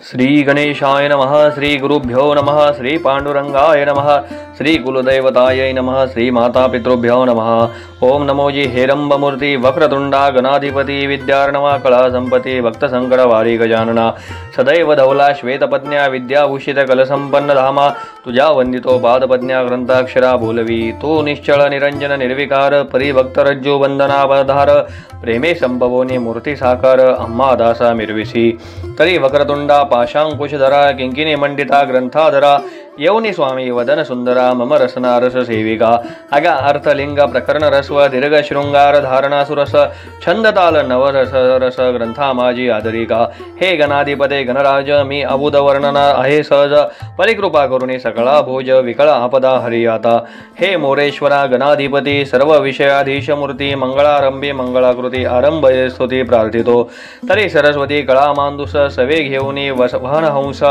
श्री गणेशाय नमः। श्री गुरुभ्यो नमः। श्री पांडुरंगाय नमः। श्री कुलदैवताय नमः। श्री माता पितृभ्यो नमः। ओम नमो जी हेरंबमूर्ति वक्रतुंडा गणाधिपति विद्यार्णवा कला संपत्ति भक्त संकर वारी गजानना सदैव धवला श्वेतपत्न्या विद्याभूषित कलसंपन्न धामा तुझ्या वंदितो पादपत्न्या ग्रंथाक्षरा बोलवी तू निश्चळ निरंजन निर्विकार परिभक्तरज्जू वंदनावधार प्रेमे संभवोनी मूर्ती साकार अम्मा दासा मिरविसी तरी वक्रतुंडा पाशांकुशधरा किंकिनी मंडिता ग्रंथाधरा येऊनी स्वामी वदन सुंदरा मम रसना रस सेविका अगा अर्थलिंग प्रकरण रस्व दीर्घ शृंगार धारणा सुरस छंदताल नवरस रस ग्रंथा माझी आदरिका हे गणाधिपते गणराज मी अबुध वर्णना आहे सहज परिकृपा करुणी सकळा भोज विकळ आपदा हरियाता हे मोरेश्वरा गणाधिपती सर्व विषयाधीश मूर्ती मंगळारंभी मंगळाकृती आरंभ स्तुती प्रार्थितो तरी सरस्वती कळा मांदुस सवे घेऊनी वहनहंस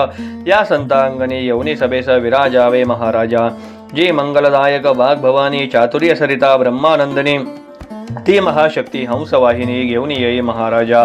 या संतांगणी येऊनी सभेस विराजावे महाराजा जी मंगलदायक वाघ भवानी चातुर्य सरिता ब्रह्मानंदिनी ती महाशक्ती हंसवाहिनी घेऊन येई महाराजा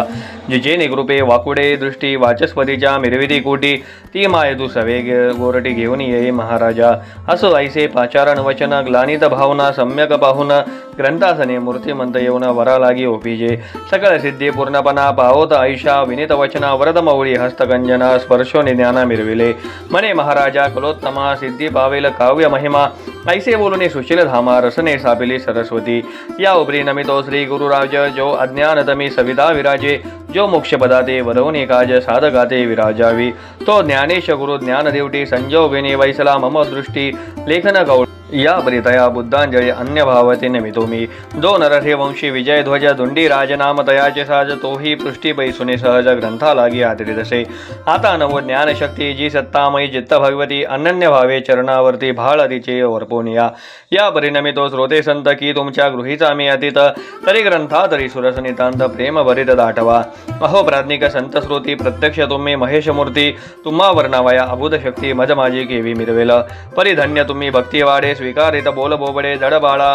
जिचे निकृपे वाकुडे दृष्टी वाचस्पतीच्या मिरविधी कोटी ती मायदू सवे गोरटी घेऊन येई महाराजा असो ऐसे पाचारण वचन ग्लानित भावना सम्यक पाहुन ग्रंथासने मूर्तिमंत येऊन वरा लागी ओपिजे सकळ सिद्धी पूर्णपणा पावत आयुषा विनित वचना वरदमौळी हस्तकंजना स्पर्शोनि ज्ञाना मिरविले मने महाराजा कुलोत्तमा सिद्धी पावेल काव्य महिमा ऐसे बोलून सुशील धामा रसने सापिली सरस्वती या उपरी नमितो श्री गुरुराज जो अज्ञानतमी सविता विराजे जो मोक्षपदाते वरवणे काज साधकाते विराजावी तो ज्ञानेश गुरु ज्ञानदेवटी संजोगिनी वैसला मम दृष्टी लेखन कौळ या परितया बुद्धांजळी अन्य भावते नमितो मी जो नरथे वंशी विजय ध्वज धुंडी राजनाम तयाचे साज तोही पृष्टी पैसुने सहज ग्रंथा लागी आदरितसे आता नवो ज्ञानशक्ती जी सत्तामयी चित्त भगवती अनन्य भावे चरणावरती भाळ तिचे वर्पोनिया या परिणमितो श्रोते संत की तुमच्या गृहीचा मी अतीत तरी ग्रंथा तरी सुरस नितांत प्रेम भरित दाटवा अहो प्राज्ञिक संत श्रोती प्रत्यक्ष तुम्ही महेश मूर्ती तुम्हा वर्णावया अबुध शक्ती मज माझी केवी मिरवेल परिधन्य तुम्ही भक्ती वाडे स्वीकारित बोल बोबडे जड बाळा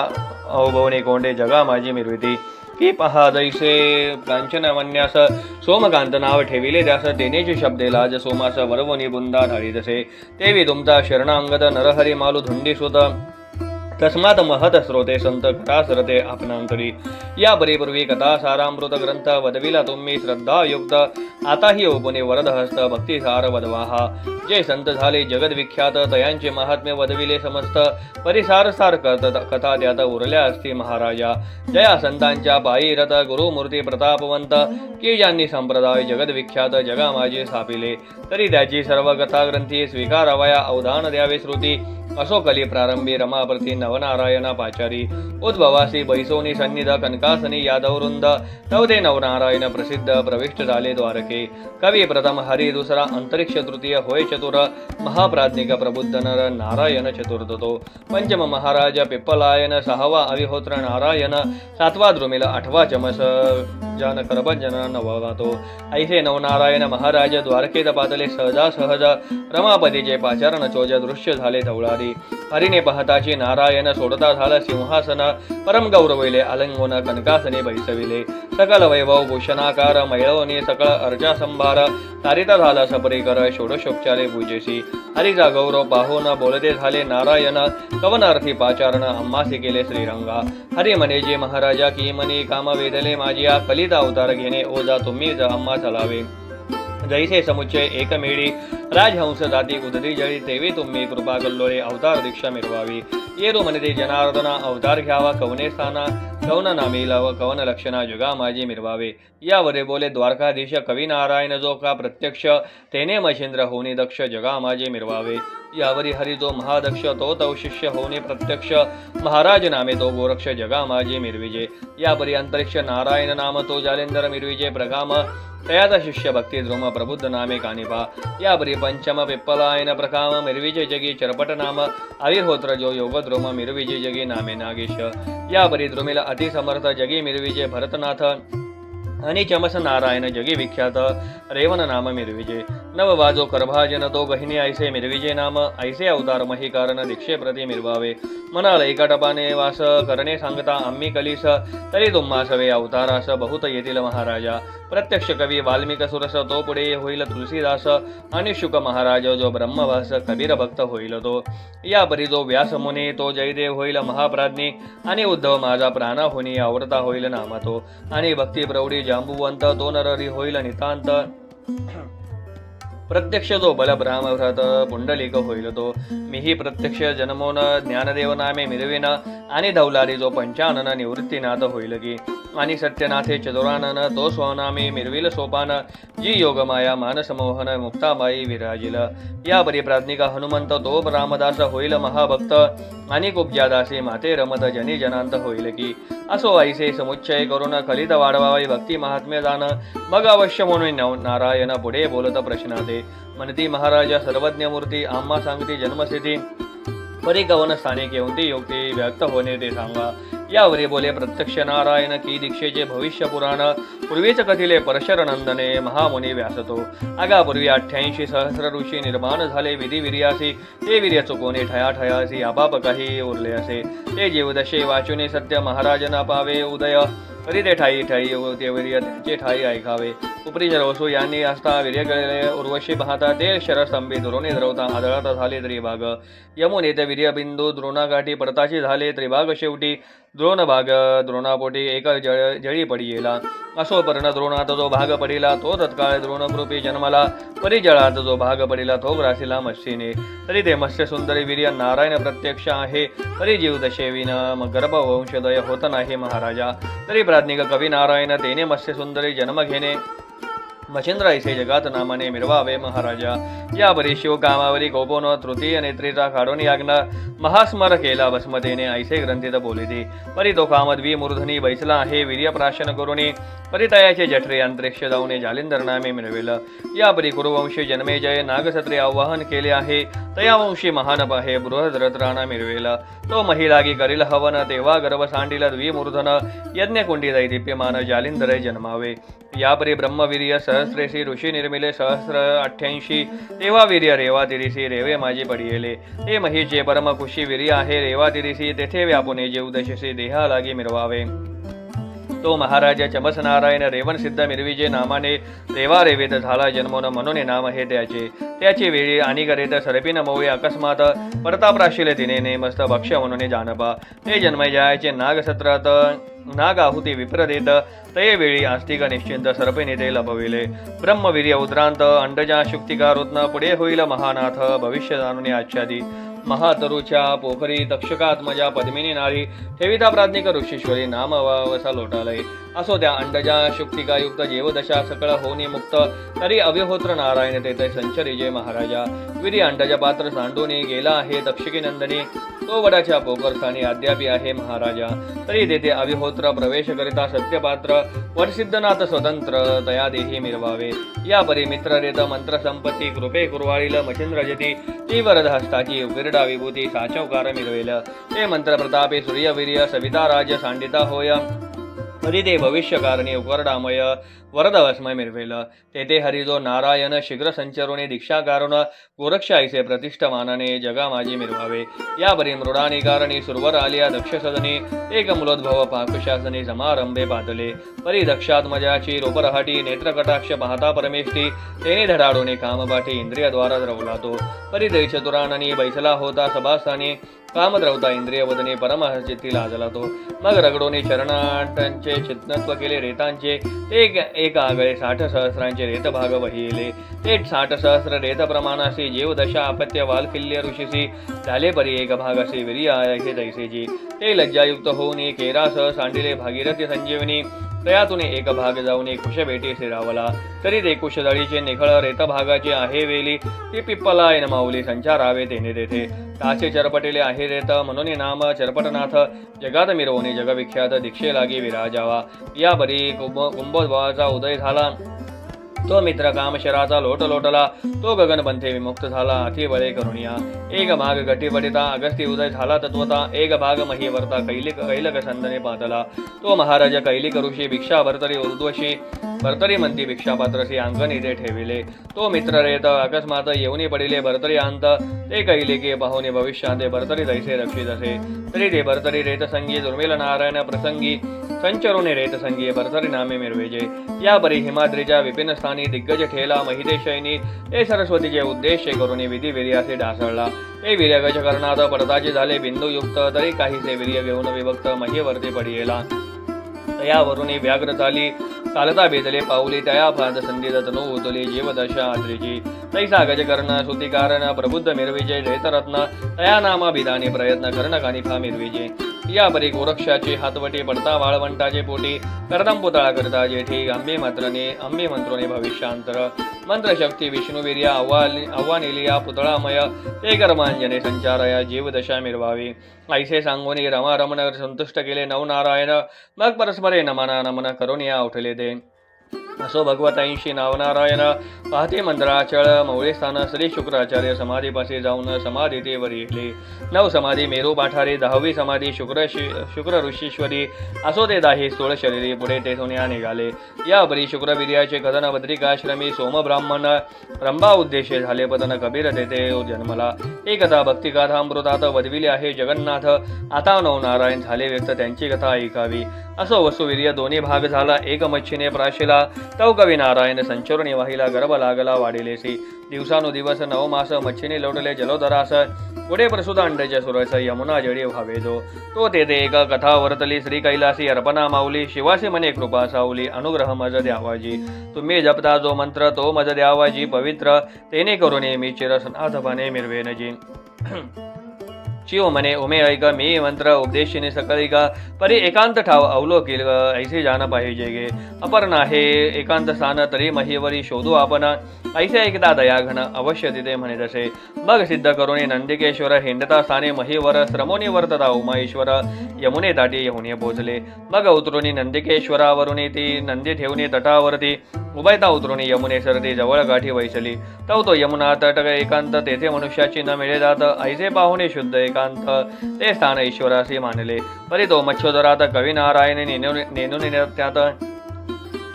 अवभवने कोंडे जगा माझी मिरविती की पहा दैसे कांचन वन्यास सोमकांत नाव ठेविले त्यास तेनेचे शब्दे लाज सोमास वरवनी बुंदा ढाळीतसे तेवी तुमचा शरणांगत नरहरी मालू धुंडी सुत तस्मात महत स्रोते संत कथा सरते आपणांतरी या परिपूर्वी कथा सारामृत ग्रंथ वदविला तुम्ही श्रद्धा युक्त आताही ओपने वरदहस्त भक्तिसार वदवाहा जे संत झाले जगद विख्यात तयांचे महात्म्य वदविले समस्त परिसार सार कथा त्यात उरल्या असती महाराजा जया संतांच्या पायी रथ गुरुमूर्ती प्रतापवंत की ज्यांनी संप्रदाय जगद विख्यात जगा माझे सापिले तरी त्याची सर्व कथा ग्रंथी स्वीकारावया अवधान द्यावे श्रुती असो कली प्रारंभी रमाप्रती नवनारायणा पाचारी उद्भवासी बैसोनी सन्निध कनकासनी यादववृंद तवते नवनारायण प्रसिद्ध प्रविष्ट झाले द्वारके कवी प्रथम हरी दुसरा अंतरिक्ष तृतीय होय चतुर महाप्राज्ञिक प्रबुद्ध नर नारायण चतुर्थतो पंचम महाराज पिप्पलायन सहावा अविहोत्र नारायण सातवा द्रुमिल आठवा चमस जन करभजन नववातो ऐसे नवनारायण महाराज द्वारकेत पातले सहजा सहज रमापतीचे पाचारण चोज दृश्य झाले धवळारी हरिने पाहताची नारायण सोडता झाला सिंहासन परम गौरविले अलंगोन कनकासने बैसविले सकल वैभव भूषणाकार मैळवणे सकळ अर्जा संभार तारिता झाला सपरीकर षोडशोपचारे पूजेसी हरिचा गौरव पाहून बोलते झाले नारायण कवनार्थी पाचारण अम्मासी केले श्रीरंगा हरी म्हणे जे महाराजा की मनी काम वेदले माझिया कलिता अवतार घेणे ओजा तुम्ही अम्मा चलावे जैसे समुच्चय एकमेळी राजहंस जाती उदरी जळी तेवे तुम्ही कृपा कल्लोळे अवतार दीक्षा मिरवावी येरो म्हणते जनार्दना अवतार घ्यावा कवने स्थाना कवन नामीला व कवन लक्षणा जुगा माझी मिरवावे यावरे बोले द्वारकाधीश कवी नारायण जो का प्रत्यक्ष तेने महेंद्र होनी दक्ष जगा माझे मिरवावे यावरी हरी जो महादक्ष तो तव शिष्य होने प्रत्यक्ष महाराज नामे तो गोरक्ष जगा माझे मिरविजे यावरी अंतरिक्ष नारायण नाम तो जालेंदर मिरविजे प्रगाम तयाचा शिष्य भक्ती ध्रुम प्रबुद्ध नामे कानिपा यावरी पंचम पिप्पलायन प्रकाम मिरविजे जगी चरपट नाम आविर्होत्र जो योग ध्रुम मिरविजे जगी नामे नागेश यावरी द्रुमिल अतिसमर्थ जगी मिरविजे भरतनाथ आणि चमस नारायण जगी विख्यात रेवन नाम मिरविजे नववाजो करभाजन तो गहिनी ऐसे मिरविजे नाम ऐसे अवतार मही कारण दीक्षे प्रति मिरवावे म्हणाल एका टपाने वास करणे सांगता आम्ही कलीस तरी तुम्हासवे अवतारास बहुत येतील महाराजा प्रत्यक्ष कवी वाल्मिक सुरस तो पुढे होईल तुलसीदास आणि शुक महाराज जो ब्रह्मवास कबीर भक्त होईल तो या परी जो व्यास मुनी तो जयदेव होईल महाप्राज्ञी आणि उद्धव माझा प्राण होनी आवडता होईल नाम तो आणि भक्ती प्रौढी जांबुवंत तो नरहरी होईल नितांत प्रत्यक्ष जो बल ब्राह्मव्रत पुंडलिक होईल तो मीही प्रत्यक्ष जन्मोन ज्ञानदेव नामे मिरविन आणि धवलारी जो पंचानन निवृत्तीनाथ होईल की आणि सत्यनाथे चतुरानन तो स्वनामी मिरविल सोपान जी योगमाया मानसमोहन मुक्ताबाई विराजिल या परिप्राज्ञिक हनुमंत तो रामदास होईल महाभक्त आणि कुब्जादासी माते रमत जनी जनांत होईल की असो ऐसे समुच्चय करून कलित वाढवावी भक्ती महात्म्य जाण मग अवश्य म्हणून नारायण पुढे बोलत प्रश्नाते म्हणती महाराजा सर्वज्ञ मूर्ती आम्हा सांगती जन्मस्थिती परिकवन स्थाने कोणती युक्ती व्यक्त होणे ते सांगा यावरी बोले प्रत्यक्ष नारायण की दीक्षेचे भविष्य पुराण पूर्वीच कथिले परशर नंदने महामुनी व्यासतो आगापूर्वी 88 सहस्र ऋषी निर्माण झाले विधी विर्यासी ते वीर्य चुकोने ठया ठयासी आपाप काही उरले असे ते जीवदशे वाचुनी सत्य महाराजना पावे उदय तरी ते ठाई ठाई ते वीर्य त्यांचे ठाई ऐकावे उपरी जरवसू यांनी असता वीर्य गळले उर्वशी पाहता ते शरस्तंभी दुरोने द्रवता आदळत झाले त्रिभाग यमुने ते वीर्यबिंदू द्रोणागाठी पडताची झाले त्रिभाग शेवटी द्रोणभाग द्रोणापोटी एक जळी पडी गेला असो पर्ण द्रोणात जो भाग पडिला तो तत्काळ द्रोणकृपी जन्मला परिजळात जो भाग पडिला तो ग्रासीला मत्स्यने तरी ते मत्स्य सुंदरी वीर्य नारायण प्रत्यक्ष आहे तरी जीव दशेविन गर्भवंशोदय होत नाही महाराजा तरी प्राज्ञिक कवी नारायण तेने मत्स्य सुंदरी जन्म घेणे मच्छिंद्र ऐसे जगात नामाने मिरवावे महाराजा या परी शिव कामावरी कोपोन तृतीय नेत्रीचा काढून याज्ञा महास्मर केला भस्मतेने ऐसे ग्रंथित बोलिती परी तो कामद्वी मूर्धनी बैसला आहे वीर्य प्राशन करुणी परितयाचे जठरे अंतरिक्ष जाऊने जालिंदर नामे मिळवेल या परी कुरुवंशी जन्मेजय नागसत्रे आवाहन केले आहे तयावंशी महानप आहे बृहद्रत्राना मिळवेल तो महिलागी करील हवन तेव्हा गर्भ सांडिल द्विमूर्धन यज्ञकुंडी दैदिप्यमान जालिंदरे जन्मावे यापरी ब्रह्मवीर्य सहस्रेशी ऋषी निर्मिले 88 तेव्हा वीर्य रेवा तिरिसी रेवे माझी पडियेले ते महीचे परम खुशी वीर्य आहे रेवा तिरिसी तेथे व्यापुने जीवदशसी देहा लागी मिरवावे तो महाराजा चमस नारायण रेवन सिद्ध मिरविजे नामाने रेवा रेवेत झाला जन्मोन म्हणून नाम हे त्याची वेळी आणि करीत सरपिन मौये अकस्मात परताप राशीले तिने नेमस्त भक्ष म्हणून जानपा ते जन्मजयाचे नागसत्रात नाग आहुती विप्र देत तये वेळी आस्तिक निश्चिंत सर्पिने ते लपविले ब्रह्मवीर्य उद्रांत अंडजा शुक्तिका रत्न पुढे होईल महानाथ भविष्य जाणून आच्छादी महातरुच्या पोखरी तक्षकात्मजा पद्मिनी नारी ठेविता प्राज्ञिक ऋषीश्वरी नाम वसा लोटालय असो त्या अंडजा शुक्तिकायुक्त जीवदशा सकळ होनी मुक्त तरी अव्यहोत्र नारायण तेथे संचरी जय महाराजा वीर्य अंडजा पात्र सांडूनी गेला आहे तक्षकी नंदनी तो वडाच्या पोखरस्थानी अद्यापी आहे महाराजा तरी तेथे अविहोत्र प्रवेश करिता सत्यपात्र वरसिद्धनाथ स्वतंत्र तया देही मिरवावे या परी मित्र रेत मंत्र संपत्ती कृपे कुरवाळील मच्छिंद्रजती जीवरद हस्ताची विरडा विभूती साचवकार मिरवेल ते मंत्र प्रतापे सूर्यवीर्य सविता राज सांडिता होय हरिदे भविष्यकारणी उकरडामय वरदवस्मय मिरवेल तेथे हरिजो नारायण शीघ्र संचरुणे दीक्षा कारुण गोरक्ष ऐसे प्रतिष्ठमानाने जगा माझी मिरवावे या बरी मृडानी कारणी सुरवर आलिया दक्ष सदनी एक मुलोद्भव पाकुशासनी समारंभे पातले परी दक्षात्मजाची रोपरहाटी नेत्रकटाक्ष पाहता परमेष्ठी तेने धडाडोने कामपाठी इंद्रियद्वारा द्रवला तो परी दैचतुराननी बैसला होता सभास्थानी कामद्रवता इंद्रिय वदने परमहचित्ती लाजला तो मग रगडोने चरणांचे चित्नत्व केले रेतांचे ते एक आगळे 60 सहस्रांचे रेत भाग वहिले ते 60 सहस्र रेत प्रमाणासी जीवदशा अपत्य वालकिल्य ऋषीसी झाले परी एक भागासी वीर्य आहे दैसेजी ते लज्जायुक्त होऊन केरासह सांडिले भागीरथी संजीवनी तयातून एक भाग जाऊन एक कुश भेटी सिरावला तरी ते कुशदळीचे निखळ रेत भागाचे आहे वेली ती पिप्पला माऊली संचारावे तेने तेथे ताचे चरपटेले आहे रेत म्हणून नाम चरपटनाथ जगात मिरवणे जगविख्यात दीक्षे लागी विराजावा या बरी कुंभोद्भवाचा उदय झाला तो मित्र कामशराचा लोट लोटला, तो गगनपंथे विमुक्त झाला, अति बळे करुणिया. एक भाग गटी पडिता अगस्ती उदय झाला तत्वता, एक भाग महीवर्ता कैलक संदने पातला. तो महाराज कैलिक ऋषी भिक्षा भरतरी ऊर्ध्वशी भरतरी मंती भिक्षापात्रसी अंगण इथे ठेविले. तो मित्र रेत अकस्मात येऊनी पडिले भरतरी अंत, ते कैलिके पाहुणे भविष्याते भरतरी दैसे रक्षित असे. तरी ते भरतरी रेत संगी दुर्मिल नारायण प्रसंगी संचरुणे रेत संगी भरतरी नामे मिरवेजे. या परी हिमाद्रीच्या विपिन स्थानी दिग्गज ठेला महिदेशयनी, ते सरस्वतीचे उद्देश करून विधी वीर्यासे ढासळला. ते वीर्यगज करणात पडताचे झाले बिंदुयुक्त, तरी काहीसे वीर्य घेऊन विभक्त महीवरती पडियेला. तयावरुनी व्याघ्र चाली चालता बेदले पाऊली, तया फाद संधीत तनु उतली जीवदशा आद्रीची. तैसा गज कर्ण सुतिकारण प्रबुद्ध मिरविजे जैतरत्न, तया नामा बिदानी प्रयत्न कर्ण कानिफा मिरविजे. या परी गोरक्षाची हातवटी पडता वाळवंटाचे पोटी, करदम पुतळा करता जेठी अंबे मंत्रोने भविष्यांतर. मंत्रशक्ती विष्णुवीर्या आव्हानिलिया पुतळामय, ते कर्मांजने संचारया जीवदशा मिरवावी. ऐसे सांगोनी रमा रमण संतुष्ट केले नवनारायण, मग परस्परे नमना नमन करून या उठले ते. असो भगवतांशी नावनारायण, पाहते मंत्राचळ मौळे स्थान श्री शुक्राचार्य समाधीपाशी जाऊन समाधी ते वर येले. नव समाधी मेरू पाठारी, 10वी समाधी शुक्र ऋषीश्वरी. असो ते दाही स्थूळ शरीरी, पुढे ते सोन्या निघाले. या परी शुक्रवीर्याचे कथन बद्रिकाश्रमी सोम ब्राह्मण, रंभा उद्देशे झाले पतन कबीर तेथे जन्मला. ही कथा भक्तिगाथामृतात वदविली आहे जगन्नाथ. आता नवनारायण झाले व्यक्त, त्यांची कथा ऐकावी. असो वसुवीर्य दोन्ही भाग झाला, एक मच्छीने प्राशिला, तव कवी नारायण संचरुणी वाहिला, गर्भ लागला वाढिलेसी. दिवसानुदिवस 9 मास मच्छीने लोटले जलोदरास, पुढे प्रसूत अंड्याच्या सुरस यमुना जडी व्हावे जो. तो तेथे एक कथा वर्तली श्री कैलासी, अर्पणा माऊली शिवासी मने कृपा सावली, अनुग्रह मज द्यावाजी. तुम्ही जपता जो मंत्र तो मज द्यावाजी पवित्र, तेने करुणे मी चिरसनाथपणे मिरवेनजी. शिव मने उमे ऐक मी मंत्र उपदेशिने सकळिका, परी एकांत ठाव अवलोकिल ऐसे जान पाहिजे गे. अपर्णा हे एकांत स्थान तरी महीवरी शोधू आपण, ऐसे ऐकता दयाघन अवश्य तिथे म्हणे तसे. मग सिद्ध करुणे नंदिकेश्वर हिंडता स्थाने महीवर, श्रमोनी वर्तता उमाईश्वर यमुने दाटी येऊन पोचले. मग उतरुनी नंदिकेश्वरावरुनी ती नंदी ठेवणी तटावरती, उभयता उतरुनी यमुने सरती जवळ गाठी वैसली. तो यमुना तट एकांत, तेथे मनुष्याची न मिळे जात, ऐसे पाहुणे शुद्ध एकांत ते स्थान ईश्वरासी मानले. परी तो मच्छोदरात कवी नारायण नेनुनी त्यात,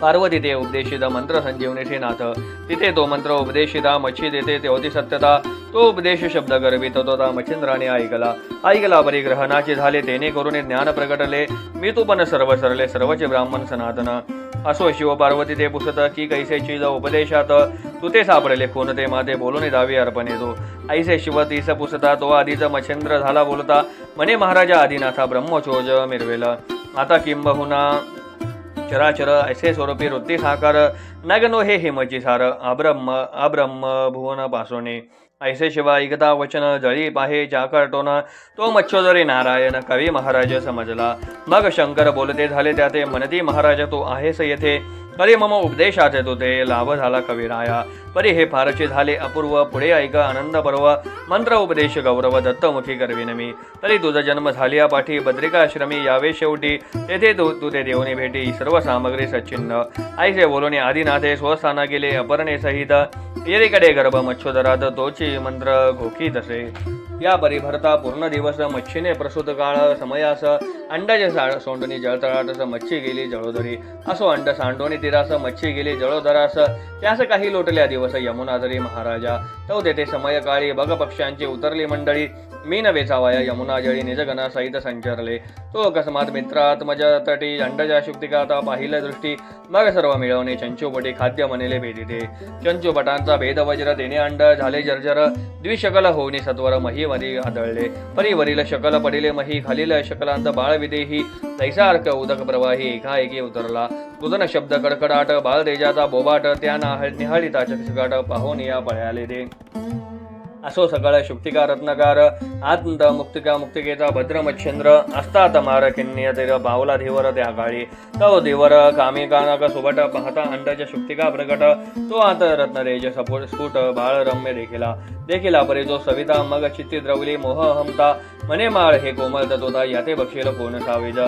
पार्वती ते उपदेशित मंत्र संजीवनीचे नाथ. तिथे तो मंत्र उपदेशिता मच्छी देते ते होती सत्यता. तो उपदेश शब्द गर्भित होता मच्छिंद्राने ऐकला परी ग्रहणाचे झाले, तेने करून ज्ञान प्रगटले. मी तू पण सर्व सरले सर्वचे ब्राह्मण सनातन. असो शिव पार्वती ते पुसत की कैसे चीज उपदेशात, तू ते सापडले कोण ते माते बोलून दावी अर्पणे तो. ऐसे शिव तीस पुसता तो आधीच मच्छिंद्र झाला बोलता, म्हणे महाराजा आदिनाथा ब्रह्मचोज मिरवेला. आता किंबहुना चराचर ऐसे स्वरूपी वृत्ती साकार, नगनो हे हिमची सार अब्रह्म भुवन पासोने. ऐसे शिवा ऐकता वचन जळी पाहे जाकरटोन, तो मच्छोदरी नारायण कवी महाराज समजला. मग शंकर बोलते झाले त्याते, म्हणती महाराज तो आहेस येथे, अरे मम उपदेशात तो ते लाभ झाला कविराया. परी हे फारचे झाले अपूर्व, पुढे ऐक आनंद पर्व, मंत्र उपदेश गौरव दत्तमुखी करविन मी. तरी तुझा जन्म झालिया पाठी बद्रिकाश्रमी यावे शेवटी, तेथे तू ते देवनी भेटी सर्व सामग्री सच्चिन्न. ऐसे बोलून आदिनाथे स्वस्थाना गेले अपरणे सहित, येरीकडे गर्भ मच्छोदरात तोची मंत्र घोकी तसे. या परिभरता पूर्ण दिवस मच्छीने प्रसूत काळ समयास, अंडाचे सोंडणी जळतळाटस मच्छी गेली जळोदरी. असो अंड सांडोनी तिरास मच्छी गेली जळोदरास, त्यास काही लोटल्या दिवस यमुनादरी महाराजा. तो तेथे समय काळी बग पक्ष्यांची उतरली मंडळी, मीन वेचावाया यमुना जळी निजगणा सहित संचरले. तो अकस्मात मित्रात्मज तटी अंडजा शुक्तिकाता पाहिलं दृष्टी, मग सर्व मिळवणे चंचुपटी खाद्य म्हणले भेदिते. चंचुपटांचा भेद वज्र तेने अंड झाले जर्जर, द्विशकल होऊनी सत्वर मही मध्ये आदळले. परिवरील शकल पडिले मही, खालील शकलांत बाळ विदेही, तैसार्क उदक प्रवाही एकाएकी उतरला. रुदन शब्द कडकडाट बाळ देजाचा बोबाट, त्या निहाळीता चकचकाट पाहून या पळाले ते. असो सकळ शुक्तिका रत्नकार आत्मत मुक्तिका मुक्तिकेचा भद्र मच्छेंद्र असतात मार किन्निय तेर बावला धीवर त्या काळी तव देवर कामी कानक सुबट पाहता अंडज शुक्तिका प्रकट तो आत रत्नरेज स्फुट बाळ रम्य देखिला परे जो सविता मग चित्ती द्रवली मोह हमता मने माळ हे कोमल ततोता याते बक्षेल कोण सावेज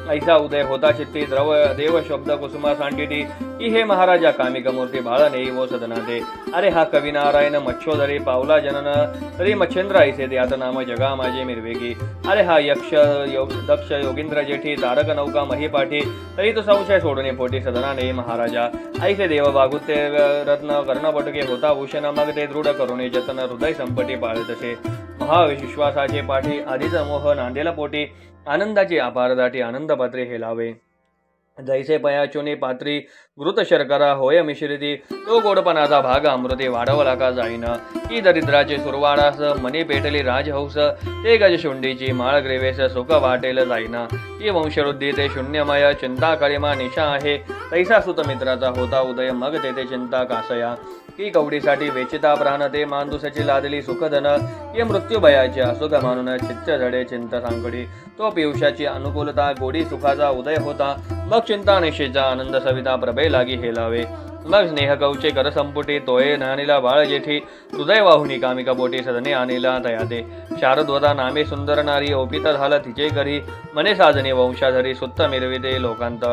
ऐसा उदय होता चित्ती द्रव देव शब्द कुसुमा सांडिटी की हे महाराजा कामिक मूर्ती बाळ नेई वो सदनाते अरे हा कवी नारायण मच्छोदरी पावला जनन तरी मच्छेंद्र ऐसे द्यात नाम जगा माझे मिरवेगी अरे हा यक्ष दक्ष योगींद्र जेठी तारक नौका महिपाठी तरी तो संशय सोडणे पोटी सदना नेई महाराजा ऐसे देव बागुते रत्न कर्णपटके होता भूषण मग ते दृढ करुणे जतन हृदय संपटी पाळतसे महाविश्वासाचे पाठी आधीच मोह नांदेला पोटी आनंदाची अपार दाटी आनंद पात्रे हे लावे जैसे पयाचुनी पात्री घृत शर्करा होय मिश्रिती तो गोडपणाचा भाग अमृते वाढवला का जाईन की दरिद्राचे सुरवाडास मनी पेटली राजहंस ते गजशुंडीची माळ ग्रेवेस सुख वाटेल जाईना की वंशवृद्धी ते शून्यमय चिंता करिमा निशा आहे तैसा सुत मित्राचा होता उदय मग तेथे चिंता कासया की कवडीसाठी वेचिता प्राण ते मांदुसाची लादली सुखधन की मृत्यू भयाचे असुख मानून चित्त झडे चिंत सांकडी तो पियुषाची अनुकूलता गोडी सुखाचा उदय होता मग चिंता निशेचा आनंद सविता प्रभे लागी हेलावे मग स्नेह कवचे कर संपुटी तोये नानीला बाळ जेठी हृदय वाहुनी कामिका बोटी सदने आणीला तयाते शारदवता नामे सुंदर नारी ओपित झालं तिचे करी मने साजने वंशाधरी सुत्त मिरविते लोकांत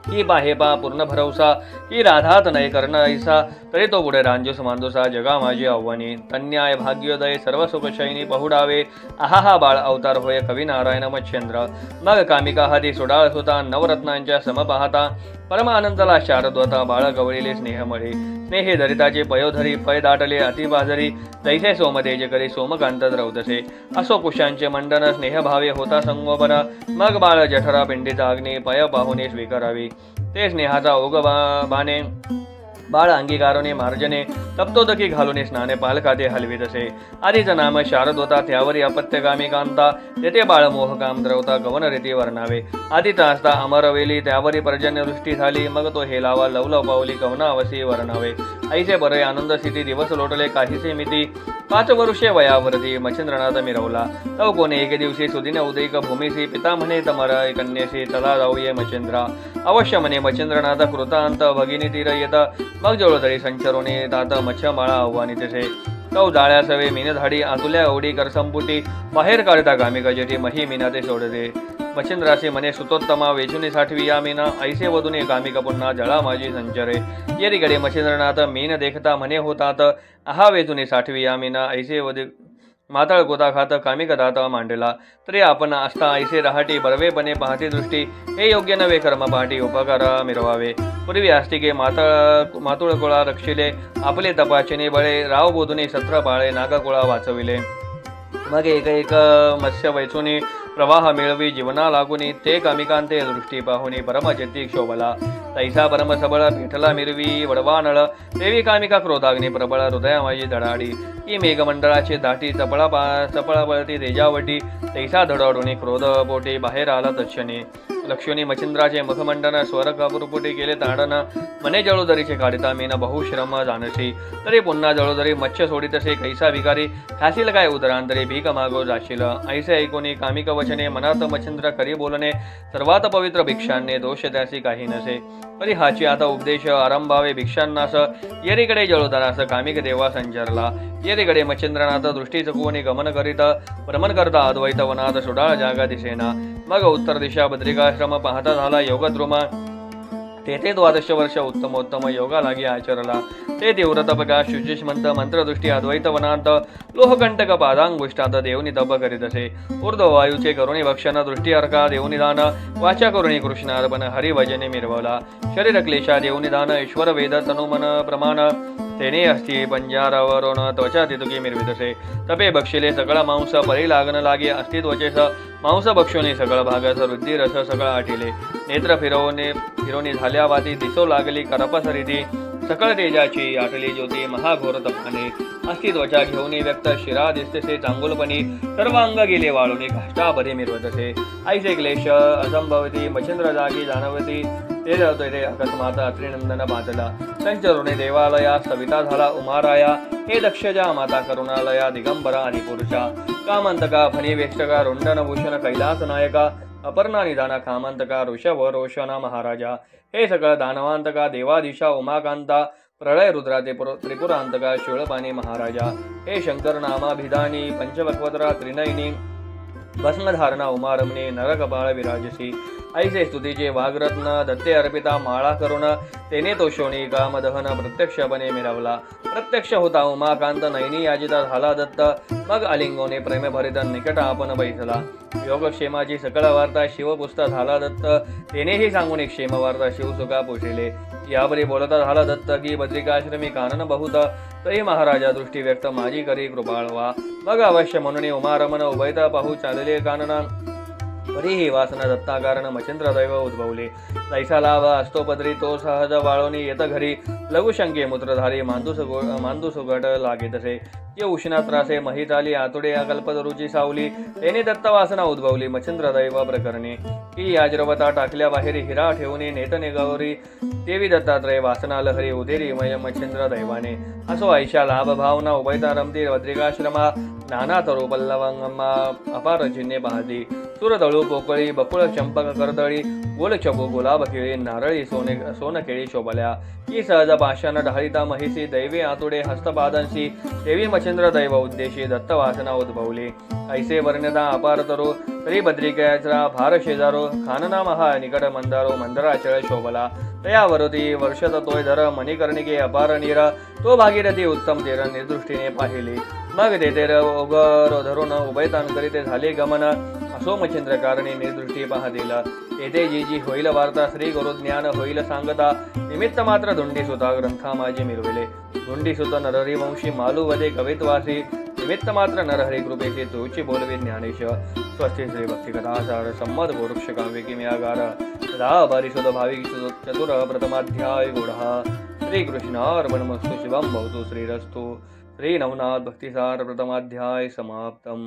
की बाहेपा पूर्ण भरवसा की राधात नय कर्ण ऐसा तरी तो पुढे रांजूस मांदुसा जगा माझी आव्हानी तन्याय भाग्योदय सर्व सुखशयनी पहुडावे आहा बाळ अवतार होय कवी नारायण मच्छेंद्र मग कामिका हाती सुडाळ होता नवरत्नांच्या सम पाहता परमानंदाला शारदवता बाळ गवळीले स्नेहमळे स्नेहे दरिताचे पयोधरी पय दाटले अतिबाजरी तैसे सोमतेज करी सोमकांत द्रौतसे असो कुशांचे मंडन स्नेहभावे होता संगोपन मग बाळ जठरा पिंडीचा अग्नी पय पाहुने स्वीकारावी ते स्नेहाचा ओग बाणे बाळ अंगीकारोने मार्जने तप्तोदकी घालून स्नाने पालकाते हलवीत असे आधीच नाम शारद होता त्यावरी अपत्यकामी कांता तेथे बाळ मोहकाम द्रवता गवन रीती वर्णावे आदित असता अमरवेली त्यावरी पर्जन्यवृष्टी झाली मग तो हेलावा लवलव पावली कवनावसी वर्णावे ऐसे बरे आनंद स्थिती दिवस लोटले काहीसे मिती 5 वर्षे वयावरती मच्छिंद्रनाथ मिरवला तव कोणे एके दिवशी सुदिन उदयक भूमीसी पिता म्हणे तमर कन्येसी चला जाऊये मच्छिंद्रा अवश्य म्हणे मच्छिंद्रनाथ कृतांत भगिनी तीर येत मग जवळधरी संचरोने तात मच्छमाळा आव्हानी तेथे तव जाळ्या सवे मीनधाडी आतुल्या ओढी करसंपुटी बाहेर काढता कामिका जेठी मही मीना ते सोडते मच्छिंद्रासी मने सुतोत्तमा वेचुनी साठवी या मीना ऐसे वधुने कामिका पुन्हा जळा माझी संचरे येरीकडे मच्छिंद्रनाथ मीन देखता म्हणे होतात आहा वेचुनी साठवी या मीना ऐसे वधु माताळ गोता खात कामिक दात मांडला तरी आपण असता ऐसे रहाटी बरवेपणे पाहती दृष्टी हे योग्य नवे कर्म पाहटी उपकार मिरवावे पूर्वी आस्तिके मातुळ कुळा रक्षिले आपले तपाचिने बळे राव बोधुने सत्र पाळे नागकुळा वाचविले मग एक मत्स्य वैचुनी प्रवाह मिळवी जीवना लागुनी ते कामिकांते दृष्टी पाहुनी परमचित्ती क्षोभला तैसा परम सबळ पिठला मिरवी वडवानळ देवी कामिका क्रोधाग्नी प्रबळ हृदया माझी धडाडी की मेघमंडळाची दाटी चपळा पळती तेजावटी तैसा धडाडून क्रोध पोटी बाहेर आला तक्षणी लक्ष्मी मच्छिंद्राचे मुखमंडन स्वर कपुरपुटी केले ताडन मने जळोदरीचे काढिता मीन बहुश्रम जानसी तरी पुन्हा जळोदरी मच्छ सोडितसे कैसा विकारी खासील काय उदरांतरी भीक मागो जाशील ऐसे ऐकोनी कामिक वचने मनात मच्छिंद्र करी बोलणे सर्वात पवित्र भिक्षांने दोष त्यासी काही नसे तरी हाची आता उपदेश आरंभावे भिक्षांनास येरीकडे जळोदरास कामिक देवा संचरला येरीकडे मच्छिंद्रनाथ दृष्टी चुकवून गमन करीत भ्रमण करता अद्वैत वनात सुडाळ जागा दिसेना मग उत्तर दिशा बद्रिकाश्रम पाहता झाला योगद्रुमा तेथे 12 वर्ष उत्तमोत्तम योगा लागी आचरला ते तीव्र तपकाश शुचिष्मंत मंत्रदृष्टी अद्वैत वनांत लोहकंटक पादांगुष्टात देवनी तप करीत असे ऊर्ध्व वायूचे करुणी भक्षण दृष्टी अर्का देवनिदान वाचा करुणी कृष्णार्पण हरिभजने मिरवला शरीर क्लेशा देवनिदान ईश्वर वेद तनुमन प्रमाण तेने अस्ति पंजारावरून त्वचा तितुकी मिरवितसे तपे बक्षिले सकळ मांस परी लागन लागे अस्तित्वचेस मांस भक्षोनी सकळ भागस वृद्धी रस सकळ आटिले नेत्र फिरवणे झाल्या वाती दिसो लागली करपसरिती सकळ तेजाची आटली ज्योती महाघोर तपाने अस्तित्वाच्या घेऊन व्यक्त शिरा दिसतेसे चांगुलपणी सर्वांग गेले वाळून घाष्टापदे मिरवतसे ऐसे क्लेश असंभवती मच्छिंद्र जागी जाणवती ते ते अकस्मात अत्रिनंदन बांधला संचरुणे देवालया सविता झाला उमाराया हे दक्षजा माता करुणालया दिगंबरा आणि पुरुषा कामंतका फणीवेक्षका रुंडन भूषण कैलास नायका अपर्णा निदाना कामंतका ऋषभ रोशना महाराजा हे सकळ दानवांतका देवादिशा उमाकांता प्रलय रुद्राते त्रिपुरांतका शिवळपाणी महाराजा हे शंकर नामाभिधानी पंचवक्वतरा त्रिनयनी भस्मधारणा उमारमणे नरकपाळ विराजसी ऐसे स्तुतीचे वाग्रत्न दत्ते अर्पिता माळा करुण तेने तो शोणी कामदहन प्रत्यक्षपणे मिरवला प्रत्यक्ष होता उमाकांत नैनी याजिता झाला दत्त मग आलिंगोने प्रेमभरित निकट आपण बैसला योगक्षेमाची सकळ वार्ता शिवपुस्त झाला दत्त तेनेही सांगून एक क्षेमवार्ता शिवसुखा पोषिले यावरी बोलता झाला दत्त की बद्रिकाश्रमी कानन बहुत तरी महाराजा दृष्टी व्यक्त माझी करी कृपाळवा मग अवश्य म्हणून उमारमन उभयता पाहू चालले कानना परीही वासना दत्ताकारण मच्छिंद्र दैव उद्भवले तैसा लाभ असतो पदरी तो सहज वाळवणी येत घरी लघुशंके मूत्रधारी मांदूस उघट लागे तसे जे उष्णा त्रासे महित आली आतुडे या कल्पतरुची सावली तेने दत्त वासना उद्भवली मच्छिंद्र दैव प्रकरणे की याज्रवता टाकल्या बाहेर हिरा ठेवून नेतने गौरी देवी दत्तात्रय वासना लहरी उदेरी मय मच्छिंद्र दैवाने असो ऐशा लाभ भावना उभयता रमती वद्रिकाश्रमा नाना तरू पल्लवंगम्मा अपार चिन्हे पाहती सुरदळू पोकळी बकुळ चंपक करदळी गोल चबू गुलाब केळी नारळी सोनकेळी शोभल्या की सहज पाषाण ढाळिता महिसी दैवी आतुडे हस्तपादांशी देवी मच्छिंद्र दैव उद्देशी दत्त वासना उद्भवली ऐसे वर्णदा अपार तरू तरी बद्रिकेचा भार शेजारो खानना महा निकट मंदारो मंदराचळ शोभला तयावरती वर्षत तोय धर मणिकर्णिके अपार नीर तो भागीरथी उत्तम तेर निर्दृष्टीने पाहिले मग तेतेर ओगर धरून उभयतान करीते झाले गमन असो मच्छिंद्र कारणे निर्दृष्टी पाहतील येथे जी जी होईल वार्ता श्री गुरुज्ञान होईल सांगता निमित्त मात्र धुंडी सुता ग्रंथा माझी मिरविले धुंडी सुत नरहरी वंशी मालू वदे कवित्वासी निमित्त मात्र नरहरी कृपेशी तुची बोलवे ज्ञानेश स्वस्ति श्री भक्ति कथासार सम्मत गोरुक्ष काव्य किम्यागार सदा परिशुद्ध भाविक चतुर प्रथमाध्याय गुढ़ श्री कृष्णार्पणमस्तु शिवम भवतु श्रीरस्तु श्री नवनाथ भक्तिसार प्रथमाध्याय समाप्तम।